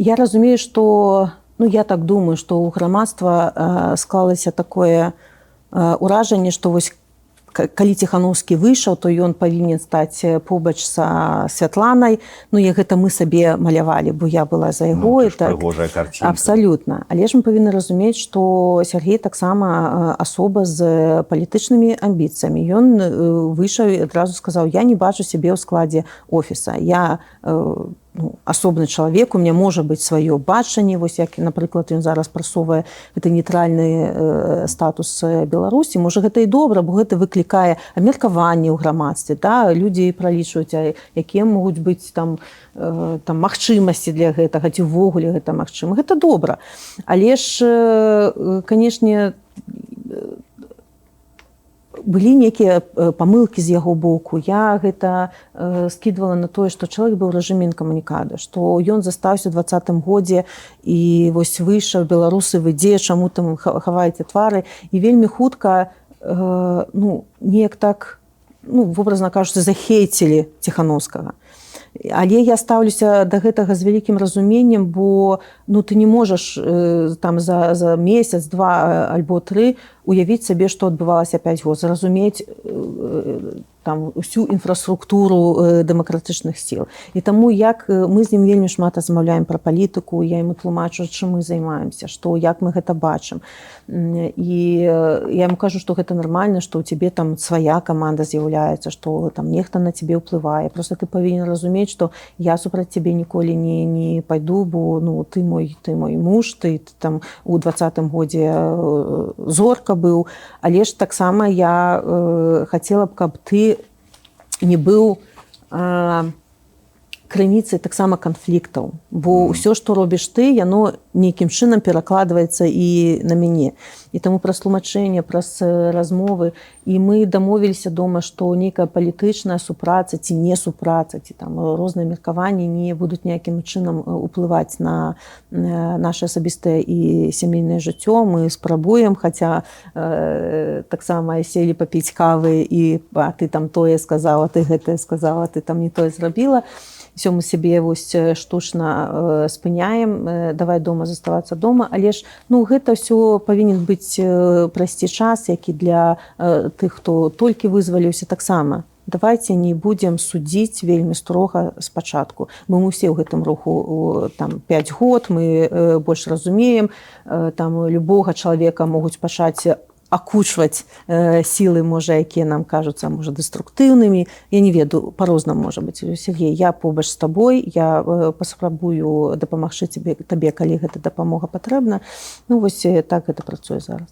Я разумею, што я так думаю, што ў грамадства склалася такое ўражанне, што вось калі Ціханаўскі выйшаў, то ён павінен стаць побач са Святланай. Гэта мы сабе малявалі, бо я была за яго. Прыгожая карцінка. Абсалютна. Але ж мы павінны разумець, што Сергей таксама асоба з палітычнымі амбіцыямі. Ён выйшаў і адразу сказаў: я не бачу сябе ў складзе офіса. Я асобны чалавек, у меня можа быць сваё бачанне, вось як, напрыклад, ён зараз прасоўвае гэты нейтральны статус Беларусі. Можа, гэта і добра, бо гэта выклікае абмеркаванне ў грамадстве. Людзі пралічваюць, якія могуць быць там магчымасці для гэтага, ці ўвогуле гэта магчыма. Гэта добра. Але ж, канешне, былі нейкія памылкі з яго боку. Я гэта скідвала на тое, што чалавек быў у рэжыме інкамунікада, што ён застаўся ў 20-м годзе і вось выйшаў: беларусы, вы дзе, чаму там хаваеце твары? І вельмі хутка неяк так, вобразна кажучы, захейцілі Ціханаўскага. Але я стаўлюся да гэтага з вялікім разуменнем, бо ты не можаш там за месяц, 2 альбо 3 уявіць сабе, што адбывалася 5 год, зразумець там усю інфраструктуру дэмакратычных сіл. І таму, як мы з ім вельмі шмат размаўляем пра палітыку, я яму тлумачу, чым мы займаемся, як мы гэта бачым. І я яму кажу, што гэта нармальна, што ў цябе там свая каманда з'яўляецца, што там нехта на цябе ўплывае. Проста ты павінен разумець, што я супраць цябе ніколі не пайду, бо ты мой муж, ты там у 20-м годзе зорка быў. Але ж таксама я хацела б, каб ты не быў крыніцай таксама канфліктаў, бо ўсё, што робіш ты, яно нейкім чынам перакладваецца і на мяне. І таму праз тлумачэнне, праз размовы, і мы дамовіліся дома, што нейкая палітычная супраца ці не супраца, ці там розныя меркаванні не будуць ніякім чынам уплываць на наше асабістае і сямейнае жыццё. Мы спрабуем, хаця таксама селі папіць кавы, і ты там тое сказала, ты гэтае сказала, ты там не тое зрабіла. Все мы сябе вось штучна спыняем, давай дома заставацца дома. Але ж гэта ўсё павінен быць прайсці час, які для тых, хто толькі вызваліўся, таксама. Давайте не будзем судзіць вельмі строга спачатку. Мы ўсе ў гэтым руху 5 год, мы больш разумеем, там любога чалавека могуць пачаць акучваць сілы, можа, якія нам кажуцца, можа, дэструктыўнымі. Я не ведаю, па-рознаму можа быць. Сергей, я побач з табой, я паспрабую дапамагчы табе, калі гэта дапамога патрэбна. Вось так гэта працуе зараз.